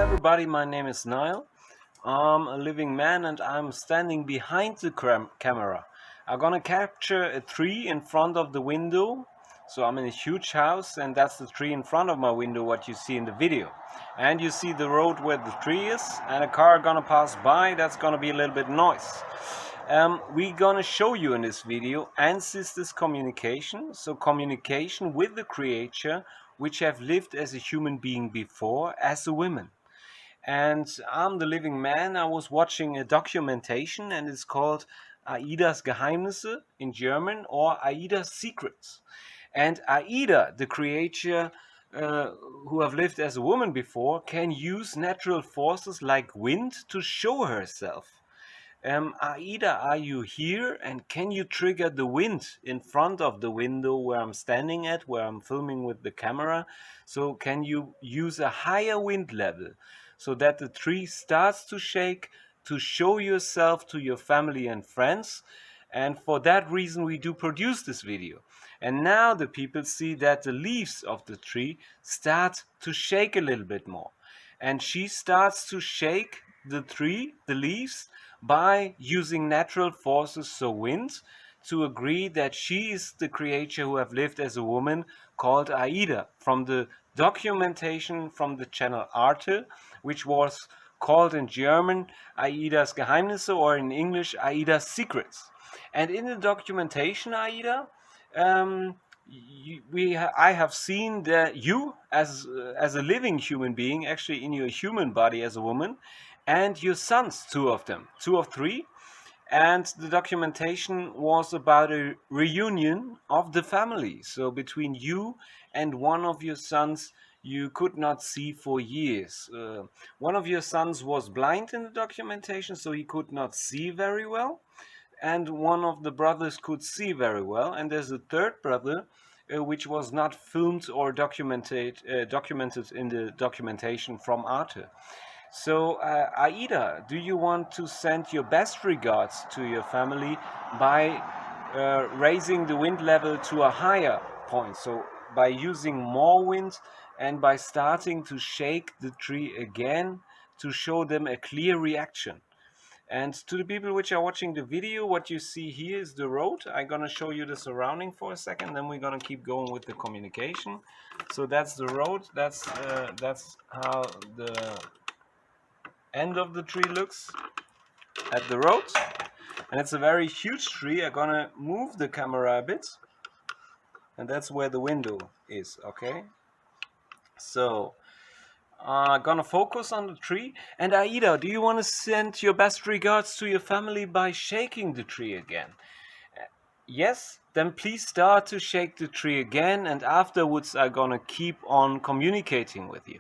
everybody, my name is Niall. I'm a living man and I'm standing behind the camera. I'm gonna capture a tree in front of the window. So I'm in a huge house and that's the tree in front of my window, what you see in the video. And you see the road where the tree is and a car gonna pass by, that's gonna be a little bit noise. We're gonna show you in this video ancestors communication, so communication with the creature which have lived as a human being before as a woman. And I'm the living man. I was watching a documentation and it's called Aidas Geheimnisse in German, or Aidas Secrets. And Aida, the creature uh, who have lived as a woman before, can use natural forces like wind to show herself. Aida, are you here? And can you trigger the wind in front of the window where I'm standing at, where I'm filming with the camera? So can you use a higher wind level so that the tree starts to shake to show yourself to your family and friends? And for that reason, we do produce this video. And now the people see that the leaves of the tree start to shake a little bit more. And she starts to shake the tree, the leaves, by using natural forces, so wind, to agree that she is the creature who have lived as a woman called Aida, from the documentation from the channel Arte, which was called in German Aidas Geheimnisse, or in English Aidas Secrets. And in the documentation, Aida, I have seen that you, as a living human being, actually in your human body as a woman, and your sons, two of them, two of three. And the documentation was about a reunion of the family. So between you and one of your sons, you could not see for years. One of your sons was blind in the documentation, so he could not see very well, and one of the brothers could see very well, and there's a third brother which was not filmed or documented in the documentation from Arte. So, Aida, do you want to send your best regards to your family by raising the wind level to a higher point? So, by using more wind and by starting to shake the tree again to show them a clear reaction. And to the people which are watching the video, what you see here is the road. I'm gonna show you the surrounding for a second, then we're gonna keep going with the communication. So that's the road. That's how the end of the tree looks at the road. And it's a very huge tree. I'm gonna move the camera a bit. And that's where the window is, okay? So gonna focus on the tree. And Aida, do you want to send your best regards to your family by shaking the tree again? Yes? Then please start to shake the tree again, and afterwards I'm gonna keep on communicating with you.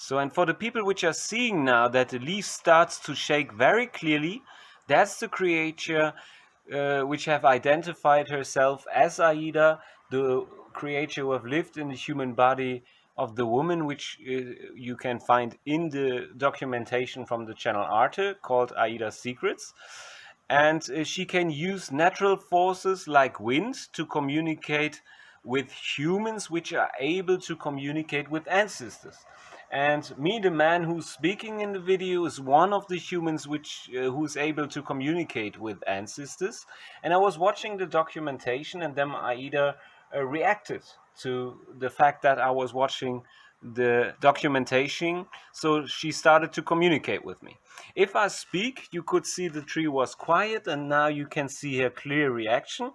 So, and for the people which are seeing now that the leaf starts to shake very clearly, that's the creature which have identified herself as Aida, the creature who have lived in the human body of the woman, which you can find in the documentation from the channel Arte called Aidas Secrets. And she can use natural forces like wind to communicate with humans, which are able to communicate with ancestors. And me, the man who's speaking in the video, is one of the humans who's able to communicate with ancestors. And I was watching the documentation, and then Aida reacted to the fact that I was watching the documentation, so she started to communicate with me. If I speak, you could see the tree was quiet, and now you can see her clear reaction.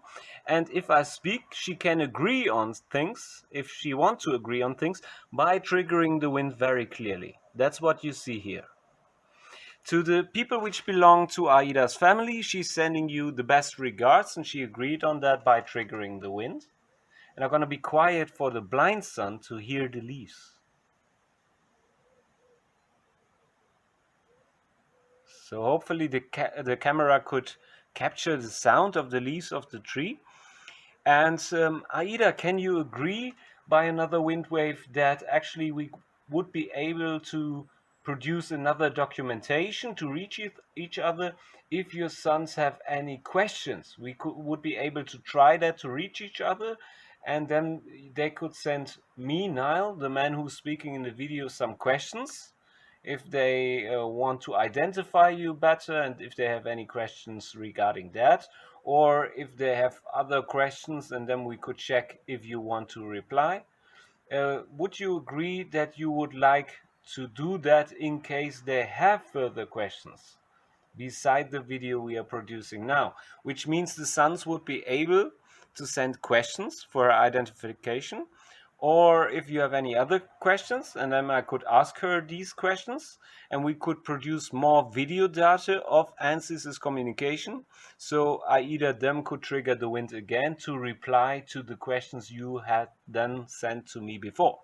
And if I speak, she can agree on things, if she wants to agree on things, by triggering the wind very clearly. That's what you see here. To the people which belong to Aida's family, she's sending you the best regards, and she agreed on that by triggering the wind. And I'm going to be quiet for the blind son to hear the leaves. So hopefully the camera could capture the sound of the leaves of the tree. And Aida, can you agree by another wind wave that actually we would be able to produce another documentation to reach each other if your sons have any questions? We would be able to try that to reach each other and then they could send me, Niall, the man who's speaking in the video, some questions if they want to identify you better, and if they have any questions regarding that, or if they have other questions, and then we could check if you want to reply. Would you agree that you would like to do that in case they have further questions beside the video we are producing now? Which means the sons would be able to send questions for identification, or if you have any other questions, and then I could ask her these questions, and we could produce more video data of ancestors communication, so Aida them could trigger the wind again to reply to the questions you had then sent to me before.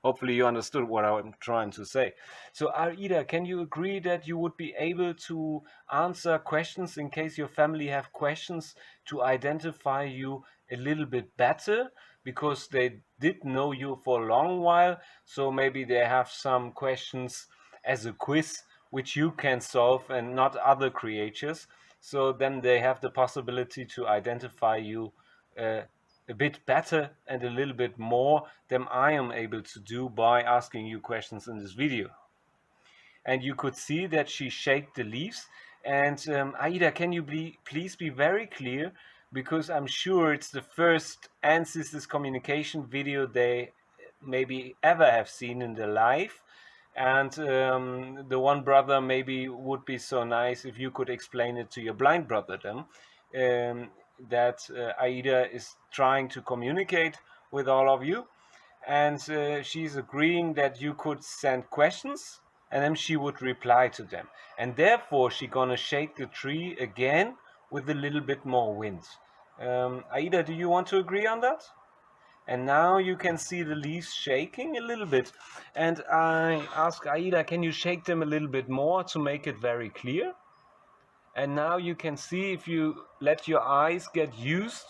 Hopefully you understood what I'm trying to say. So Aida, can you agree that you would be able to answer questions in case your family have questions to identify you a little bit better? Because they did know you for a long while, so maybe they have some questions as a quiz which you can solve and not other creatures. So then they have the possibility to identify you uh, a bit better and a little bit more than I am able to do by asking you questions in this video. And you could see that she shaked the leaves. And Aida, can you please be very clear, because I'm sure it's the first ancestors communication video they maybe ever have seen in their life. And the one brother maybe would be so nice if you could explain it to your blind brother then, that Aida is trying to communicate with all of you, and she's agreeing that you could send questions, and then she would reply to them. And therefore, she's gonna shake the tree again with a little bit more wind. Aida, do you want to agree on that? And now you can see the leaves shaking a little bit. And I ask Aida, can you shake them a little bit more to make it very clear? And now you can see, if you let your eyes get used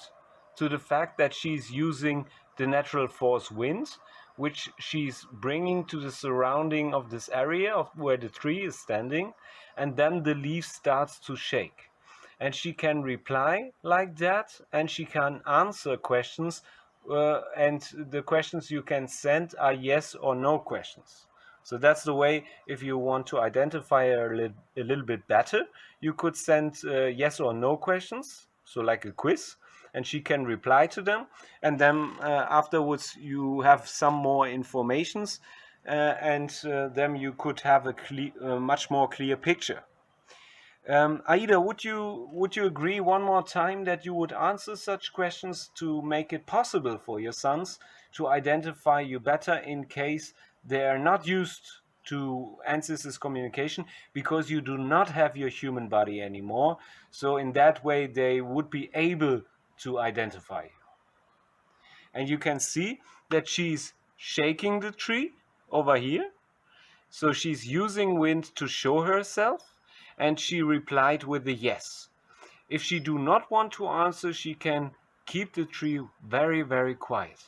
to the fact that she's using the natural force wind, which she's bringing to the surrounding of this area of where the tree is standing, and then the leaf starts to shake. And she can reply like that, and she can answer questions, and the questions you can send are yes or no questions. So that's the way, if you want to identify her a little bit better, you could send yes or no questions, so like a quiz, and she can reply to them. And then afterwards you have some more informations, and then you could have a much more clear picture. Aida, would you agree one more time that you would answer such questions to make it possible for your sons to identify you better in case they are not used to ancestors communication, because you do not have your human body anymore? So in that way they would be able to identify you. And you can see that she's shaking the tree over here, so she's using wind to show herself, and she replied with a yes. If she do not want to answer, she can keep the tree very, very quiet.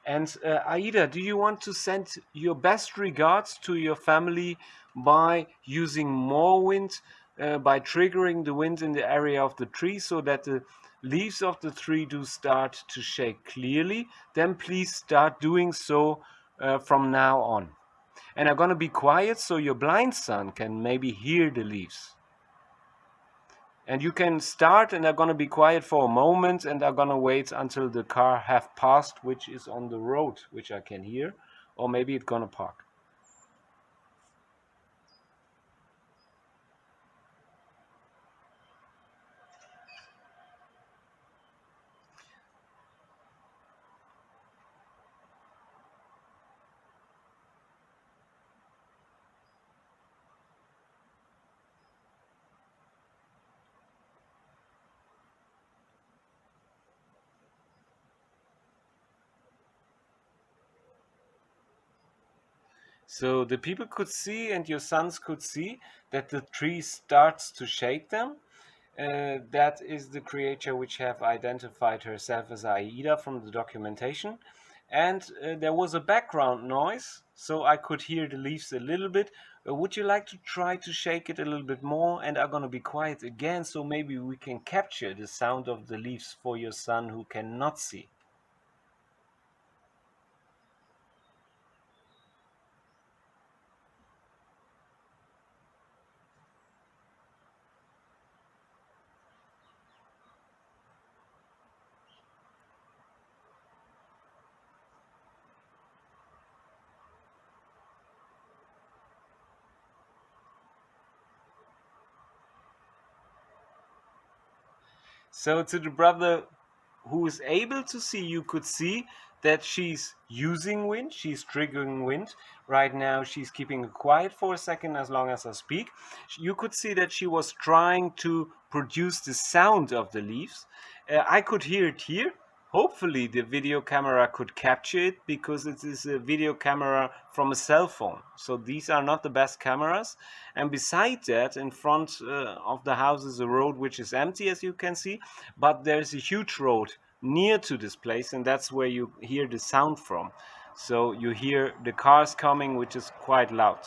And Aida, do you want to send your best regards to your family by using more wind, by triggering the wind in the area of the tree so that the leaves of the tree do start to shake clearly? Then please start doing so from now on. And I'm gonna be quiet so your blind son can maybe hear the leaves. And you can start, and I'm gonna be quiet for a moment, and I'm gonna wait until the car have passed, which is on the road, which I can hear, or maybe it's gonna park. So the people could see, and your sons could see, that the tree starts to shake them. That is the creature which have identified herself as Aida from the documentation. And there was a background noise, so I could hear the leaves a little bit. Would you like to try to shake it a little bit more? And I'm gonna be quiet again, so maybe we can capture the sound of the leaves for your son who cannot see. So to the brother who is able to see, you could see that she's using wind, she's triggering wind. Right now she's keeping it quiet for a second as long as I speak. You could see that she was trying to produce the sound of the leaves. I could hear it here. Hopefully the video camera could capture it, because it is a video camera from a cell phone. So these are not the best cameras. And beside that, in front of the house is a road which is empty, as you can see, but there's a huge road near to this place, and that's where you hear the sound from. So you hear the cars coming, which is quite loud.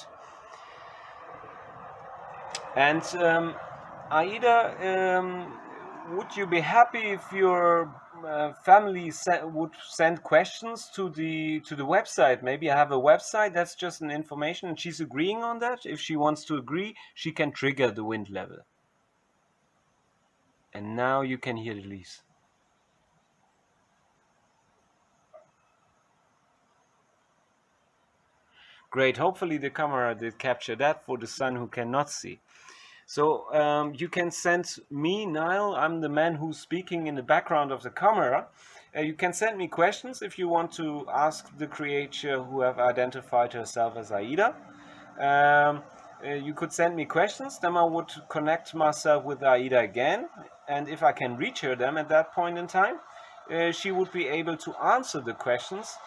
And Aida, would you be happy if your family would send questions to the website? Maybe I have a website that's just an information, and she's agreeing on that. If she wants to agree, she can trigger the wind level. And now you can hear the leaves. Great. Hopefully the camera did capture that for the son who cannot see. So you can send me, Niall, I'm the man who's speaking in the background of the camera. You can send me questions if you want to ask the creature who have identified herself as Aida. You could send me questions, then I would connect myself with Aida again, and if I can reach her then at that point in time, she would be able to answer the questions,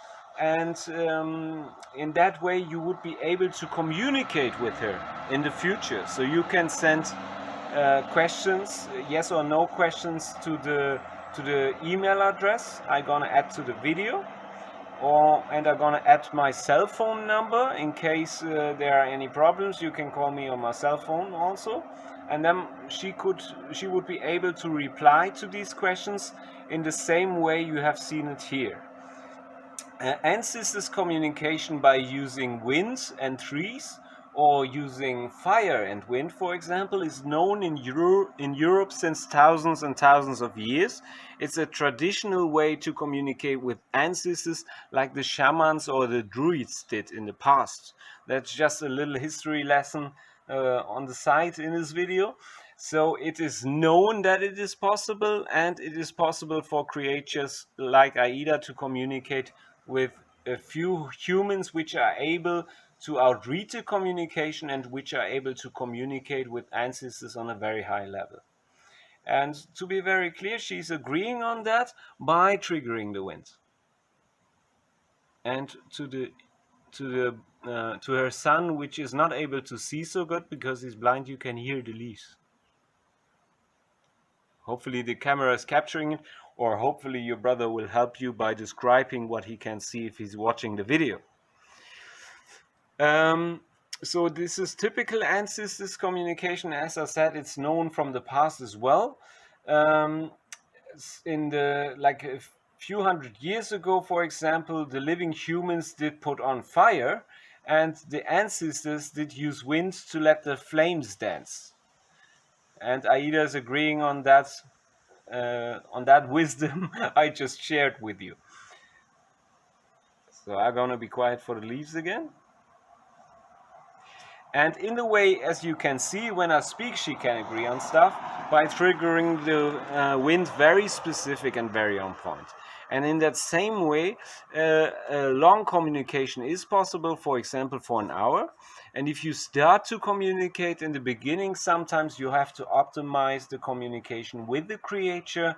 and in that way you would be able to communicate with her in the future. So you can send questions, yes or no questions, to the email address I'm gonna add to the video, and I'm gonna add my cell phone number in case there are any problems. You can call me on my cell phone also, and then she would be able to reply to these questions in the same way you have seen it here. Ancestors communication by using wind and trees, or using fire and wind, for example, is known in Europe since thousands and thousands of years. It's a traditional way to communicate with ancestors, like the shamans or the druids did in the past. That's just a little history lesson on the side in this video. So it is known that it is possible, and it is possible for creatures like Aida to communicate with a few humans which are able to outreach the communication and which are able to communicate with ancestors on a very high level. And to be very clear, she's agreeing on that by triggering the wind. And to her son, which is not able to see so good because he's blind, you can hear the leaves. Hopefully the camera is capturing it, or hopefully your brother will help you by describing what he can see if he's watching the video. So this is typical ancestors communication. As I said, it's known from the past as well. In the a few hundred years ago, for example, the living humans did put on fire, and the ancestors did use wind to let the flames dance. And Aida is agreeing on that wisdom I just shared with you. So I'm gonna be quiet for the leaves again. And in the way, as you can see, when I speak, she can agree on stuff by triggering the wind very specific and very on point. And in that same way, a long communication is possible, for example, for an hour. And if you start to communicate in the beginning, sometimes you have to optimize the communication with the creature,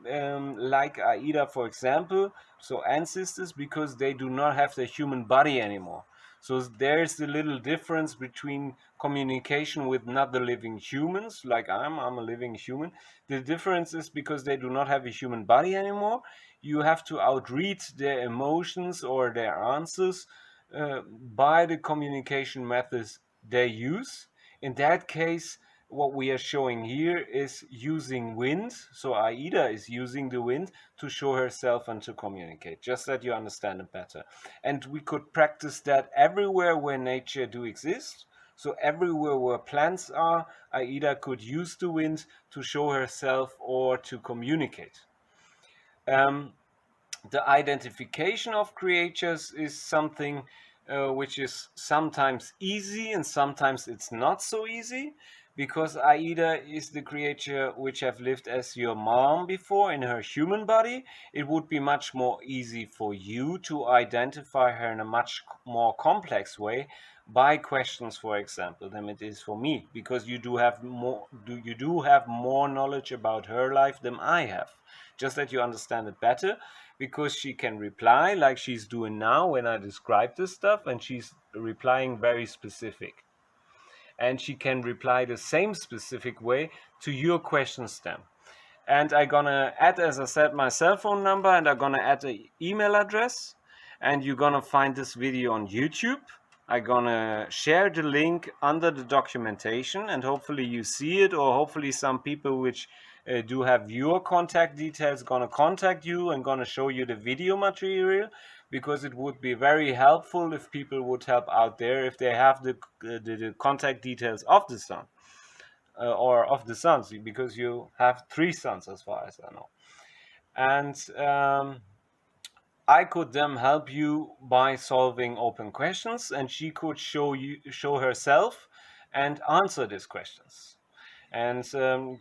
like Aida, for example, so ancestors, because they do not have the human body anymore. So there's the little difference between communication with not the living humans, like I'm a living human. The difference is because they do not have a human body anymore. You have to outreach their emotions or their answers by the communication methods they use. In that case, what we are showing here is using wind. So Aida is using the wind to show herself and to communicate, just that you understand it better. And we could practice that everywhere where nature do exist. So everywhere where plants are, Aida could use the wind to show herself or to communicate. The identification of creatures is something which is sometimes easy and sometimes it's not so easy, because Aida is the creature which have lived as your mom before in her human body. It would be much more easy for you to identify her in a much more complex way by questions, for example, than it is for me, because you do have more knowledge about her life than I have. Just that you understand it better, because she can reply like she's doing now when I describe this stuff, and she's replying very specific, and she can reply the same specific way to your question stem. And I'm gonna add, as I said, my cell phone number, and I'm gonna add an email address, and you're gonna find this video on YouTube. I'm gonna share the link under the documentation, and hopefully you see it, or hopefully some people which do have your contact details gonna contact you and gonna show you the video material, because it would be very helpful if people would help out there if they have the contact details of the son, or of the sons, because you have 3 sons as far as I know. And I could then help you by solving open questions, and she could show herself and answer these questions. And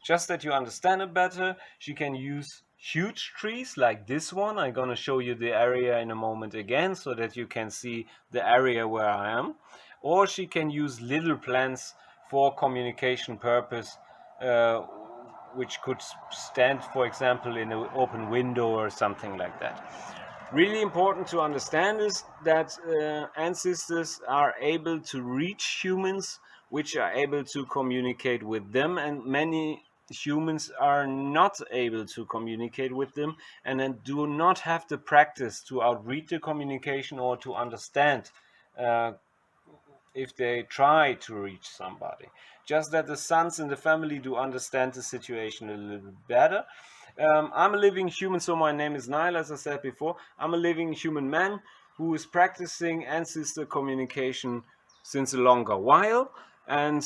just that you understand it better, she can use huge trees like this one. I'm gonna show you the area in a moment again, so that you can see the area where I am. Or she can use little plants for communication purpose, uh, which could stand, for example, in an open window or something like that. Really important to understand is that ancestors are able to reach humans, which are able to communicate with them, and many humans are not able to communicate with them, and then do not have the practice to outreach the communication or to understand uh, if they try to reach somebody. Just that the sons in the family do understand the situation a little bit better. I'm a living human, so my name is Niall, as I said before. I'm a living human man who is practicing ancestor communication since a longer while. And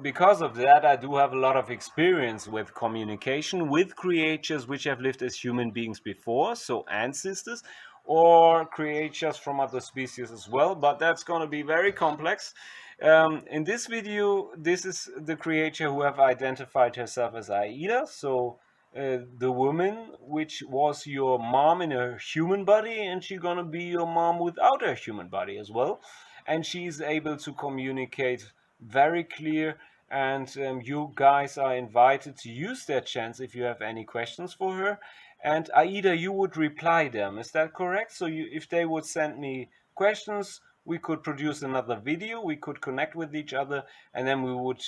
because of that, I do have a lot of experience with communication with creatures which have lived as human beings before, so ancestors, or creatures from other species as well, but that's going to be very complex. In this video, this is the creature who have identified herself as Aida, so the woman which was your mom in her human body, and she's gonna be your mom without her human body as well, and she's able to communicate very clear. And you guys are invited to use that chance if you have any questions for her, and Aida, you would reply them, is that correct? So if they would send me questions, we could produce another video, we could connect with each other, and then we would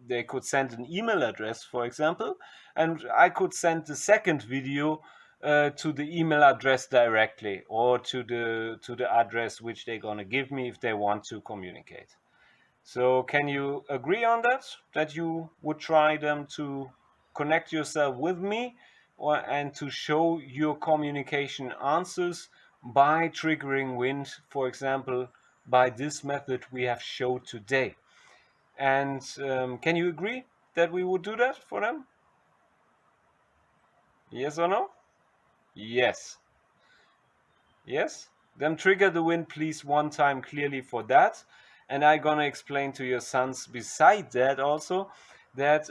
they could send an email address, for example, and I could send the second video to the email address directly, or to the address which they're gonna give me if they want to communicate. So can you agree on that? That you would try them to connect yourself with me, and to show your communication answers by triggering wind, for example, by this method we have showed today. And can you agree that we would do that for them? Yes or no? Yes. Yes? Then trigger the wind, please, one time clearly for that. And I'm gonna explain to your sons beside that also that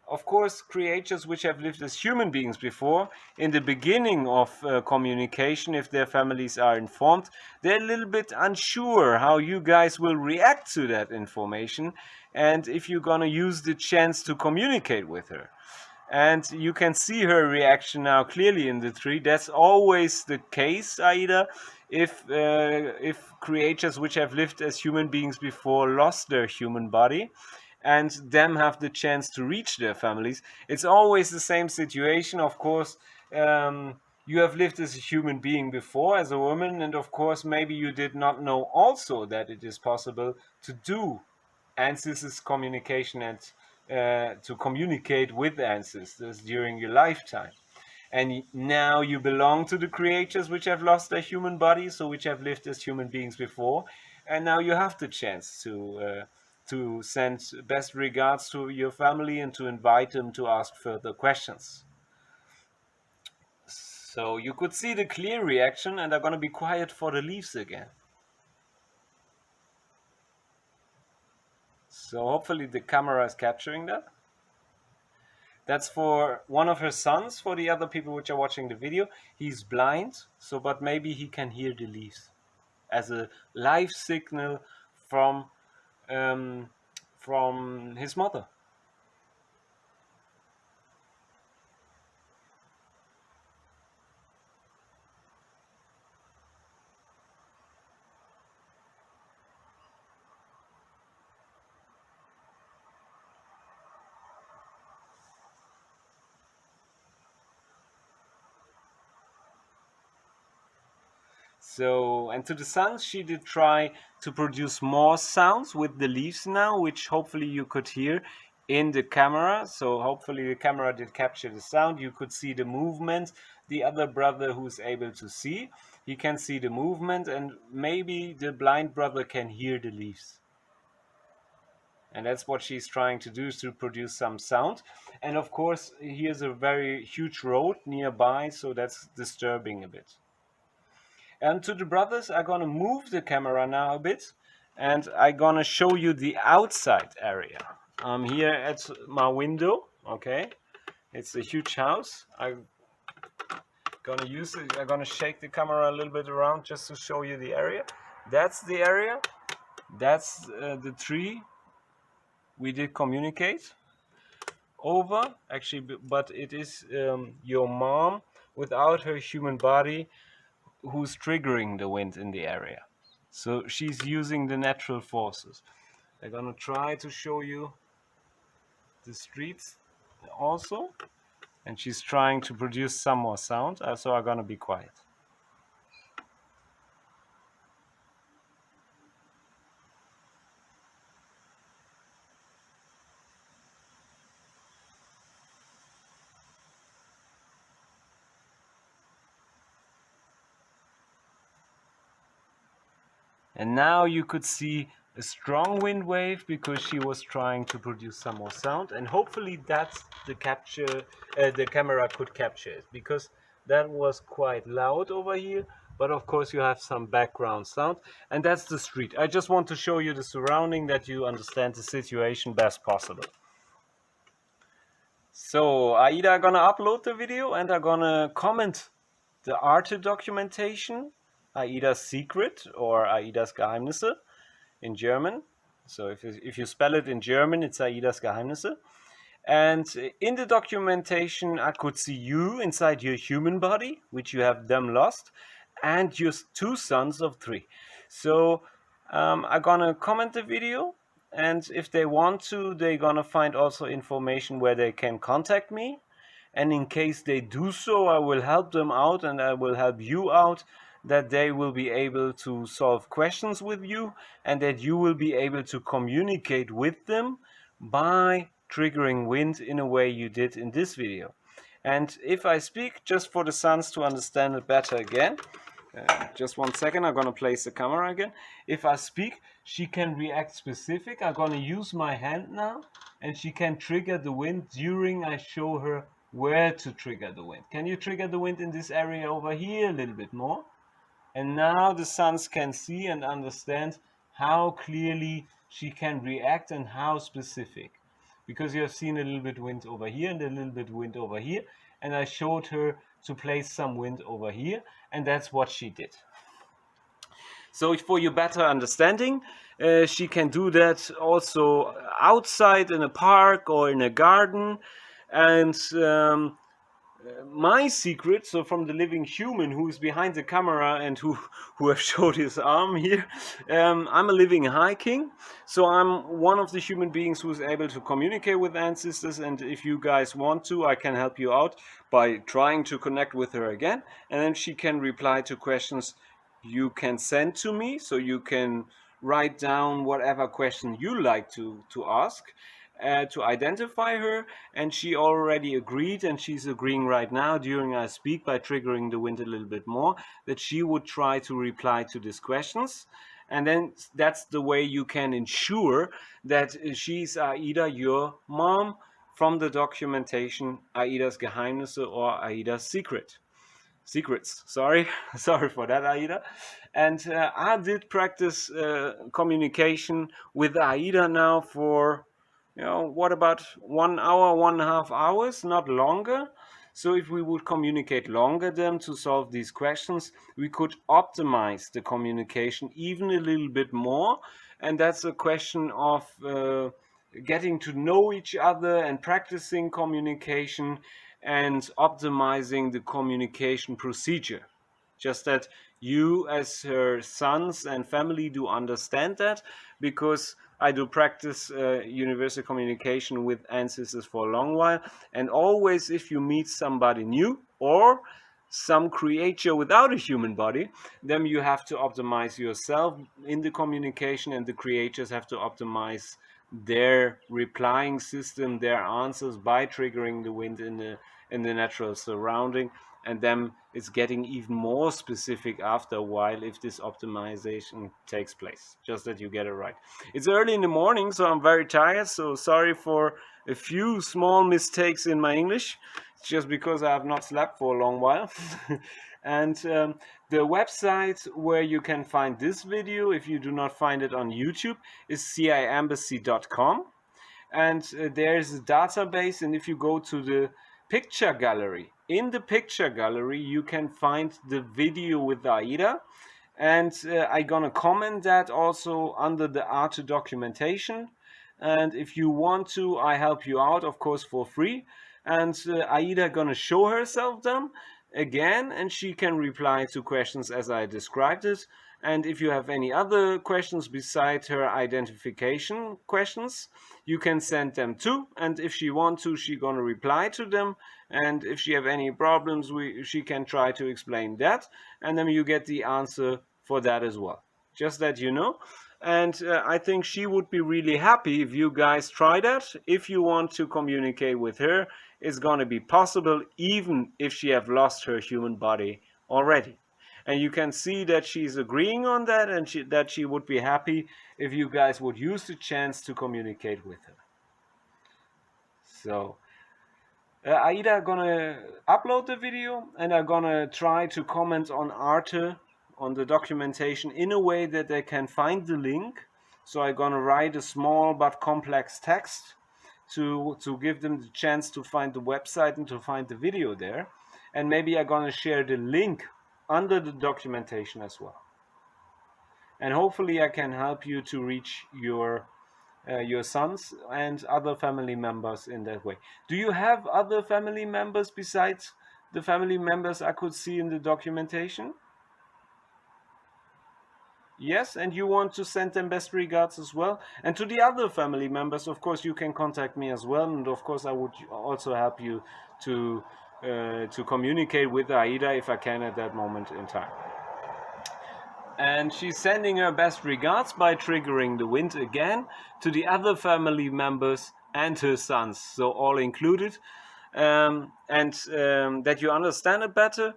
of course creatures which have lived as human beings before, in the beginning of communication, if their families are informed, they're a little bit unsure how you guys will react to that information, and if you're gonna use the chance to communicate with her. And you can see her reaction now clearly in the tree. That's always the case, Aida, if creatures which have lived as human beings before lost their human body and them have the chance to reach their families. It's always the same situation. Of course, you have lived as a human being before, as a woman, and of course maybe you did not know also that it is possible to do ancestors communication, and to communicate with ancestors during your lifetime. And now you belong to the creatures which have lost their human bodies, so which have lived as human beings before, and now you have the chance to send best regards to your family and to invite them to ask further questions. So you could see the clear reaction, and I'm gonna be quiet for the leaves again. So hopefully the camera is capturing that. That's for one of her sons. For the other people which are watching the video, he's blind, so but maybe he can hear the leaves as a live signal from um, his mother. So, and to the sons, she did try to produce more sounds with the leaves now, which hopefully you could hear in the camera. So hopefully the camera did capture the sound. You could see the movement. The other brother who's able to see, he can see the movement, and maybe the blind brother can hear the leaves. And that's what she's trying to do, is to produce some sound. And of course, here's a very huge road nearby, so that's disturbing a bit. And to the brothers, I'm gonna move the camera now a bit, and I'm gonna show you the outside area. I'm here at my window, okay? It's a huge house. I'm gonna use it, I'm gonna shake the camera a little bit around just to show you the area. That's the area. That's the tree we did communicate over, actually, but it is your mom without her human body who's triggering the wind in the area. So she's using the natural forces. I'm gonna try to show you the streets also, and she's trying to produce some more sound, so I'm gonna be quiet. And now you could see a strong wind wave because she was trying to produce some more sound, and hopefully that's the capture, the camera could capture it, because that was quite loud over here. But of course you have some background sound, and that's the street. I just want to show you the surrounding, that you understand the situation best possible. So Aida are gonna upload the video, and are gonna comment the Arte documentation, Aidas Secret or Aidas Geheimnisse in German. So if you spell it in German, it's Aidas Geheimnisse. And in the documentation, I could see you inside your human body, which you have them lost, and your two sons of 3. So I'm gonna comment the video, and if they want to, they're gonna find also information where they can contact me. And in case they do so, I will help them out, and I will help you out, that they will be able to solve questions with you, and that you will be able to communicate with them by triggering wind in a way you did in this video. And if I speak, just for the sons to understand it better again, just 1 second, I'm gonna place the camera again. If I speak, she can react specific. I'm gonna use my hand now, and she can trigger the wind during I show her where to trigger the wind. Can you trigger the wind in this area over here a little bit more? And now the sons can see and understand how clearly she can react and how specific. Because you have seen a little bit wind over here and a little bit wind over here, and I showed her to place some wind over here, and that's what she did. So for your better understanding, she can do that also outside in a park or in a garden. And my secret, so from the living human who is behind the camera and who have showed his arm here, I'm a living hiking, so I'm one of the human beings who is able to communicate with ancestors. And if you guys want to, I can help you out by trying to connect with her again, and then she can reply to questions you can send to me. So you can write down whatever question you like to ask, to identify her. And she already agreed, and she's agreeing right now during I speak, by triggering the wind a little bit more, that she would try to reply to these questions. And then that's the way you can ensure that she's Aida, your mom, from the documentation Aidas Geheimnisse or Aidas Secret. Secrets. Sorry, sorry for that, Aida. And I did practice communication with Aida now for, what about 1 hour, 1.5 hours, not longer. So if we would communicate longer then to solve these questions, we could optimize the communication even a little bit more. And that's a question of getting to know each other and practicing communication and optimizing the communication procedure. Just that you, as her sons and family, do understand that, because I do practice universal communication with ancestors for a long while. And always, if you meet somebody new or some creature without a human body, then you have to optimize yourself in the communication, and the creatures have to optimize their replying system, their answers, by triggering the wind in the natural surrounding. And then it's getting even more specific after a while if this optimization takes place. Just that you get it right. It's early in the morning, so I'm very tired, so sorry for a few small mistakes in my English. It's just because I have not slept for a long while. And the website where you can find this video, if you do not find it on YouTube, is ciembassy.com. And there's a database, and if you go to the picture gallery, in the picture gallery you can find the video with Aida. And I'm gonna comment that also under the Arte documentation. And if you want to, I help you out, of course, for free. And Aida gonna show herself then again, and she can reply to questions as I described it. And if you have any other questions besides her identification questions, you can send them too. And if she wants to, she gonna reply to them. And if she have any problems, she can try to explain that. And then you get the answer for that as well. Just that you know. And I think she would be really happy if you guys try that. If you want to communicate with her, it's going to be possible even if she have lost her human body already. And you can see that she's agreeing on that, and that she would be happy if you guys would use the chance to communicate with her. So Aida gonna upload the video, and I'm gonna try to comment on Arte, on the documentation, in a way that they can find the link. So I'm gonna write a small but complex text to give them the chance to find the website and to find the video there. And maybe I'm gonna share the link under the documentation as well. And hopefully I can help you to reach your sons and other family members in that way. Do you have other family members besides the family members I could see in the documentation? Yes, and you want to send them best regards as well? And to the other family members, of course, you can contact me as well. And of course, I would also help you to communicate with Aida if I can at that moment in time. And she's sending her best regards by triggering the wind again to the other family members and her sons, so all included. And that you understand it better,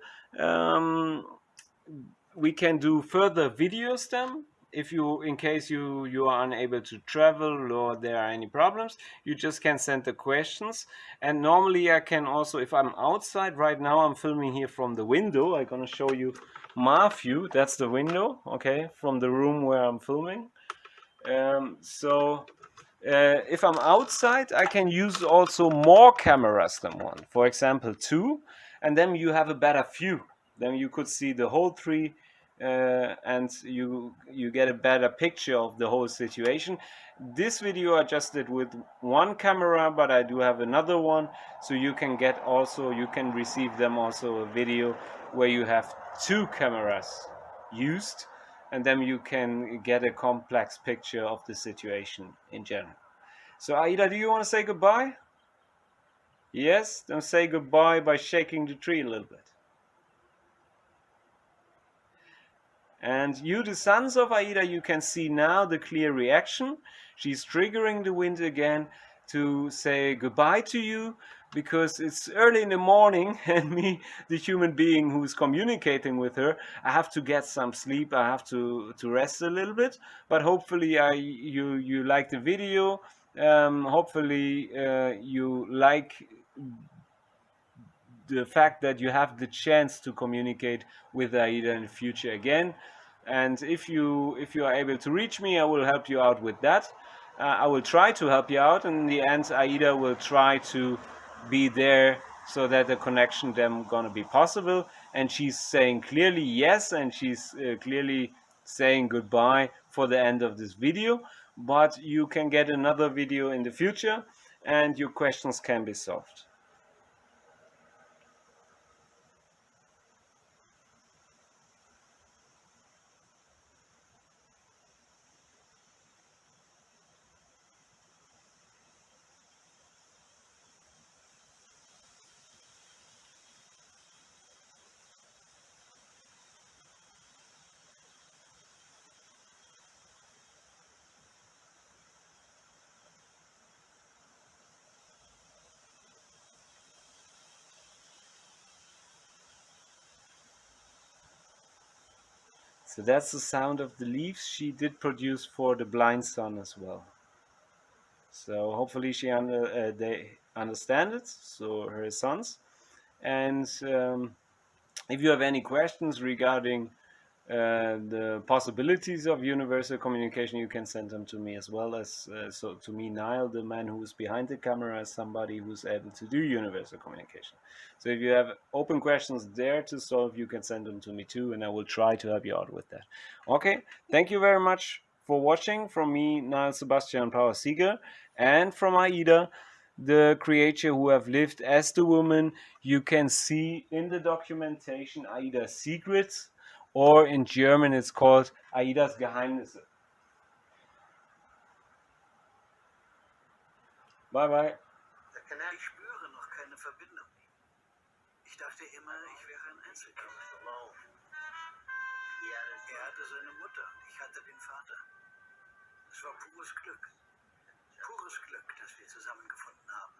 we can do further videos then. If you, in case you are unable to travel or there are any problems, you just can send the questions. And normally I can also, if I'm outside, right now I'm filming here from the window. I'm gonna show you my view. That's the window, okay, from the room where I'm filming. If I'm outside, I can use also more cameras than one, for example 2, and then you have a better view. Then you could see the whole tree, and you get a better picture of the whole situation. This video I just did with one camera, but I do have another one, so you can get also, you can receive them also a video where you have 2 cameras used, and then you can get a complex picture of the situation in general. So Aida, do you want to say goodbye? Yes? Then say goodbye by shaking the tree a little bit. And you, the sons of Aida, you can see now the clear reaction. She's triggering the wind again to say goodbye to you, because it's early in the morning, and me, the human being who's communicating with her, I have to get some sleep. I have to rest a little bit. But hopefully you like the video. Hopefully you like the fact that you have the chance to communicate with Aida in the future again. And if you are able to reach me, I will help you out with that. I will try to help you out, and in the end, Aida will try to be there so that the connection then gonna be possible. And she's saying clearly yes, and she's clearly saying goodbye for the end of this video. But you can get another video in the future, and your questions can be solved. So that's the sound of the leaves she did produce for the blind son as well. So hopefully they understand it, so her sons. And if you have any questions regarding the possibilities of universal communication, you can send them to me as well as so to me, Niall, the man who's behind the camera, as somebody who's able to do universal communication. So if you have open questions there to solve, you can send them to me too, and I will try to help you out with that. Okay, thank you very much for watching. From me, Niall Sebastian Power Sieger, and from Aida, the creature who have lived as the woman you can see in the documentation Aidas Secrets, or in German it's called Aidas Geheimnisse. Bye bye. Ich spüre noch keine Verbindung. Ich dachte immer, ich wäre ein Einzelkind. Er hatte seine Mutter und ich hatte den Vater. Es war pures Glück. Pures Glück, dass wir zusammengefunden haben.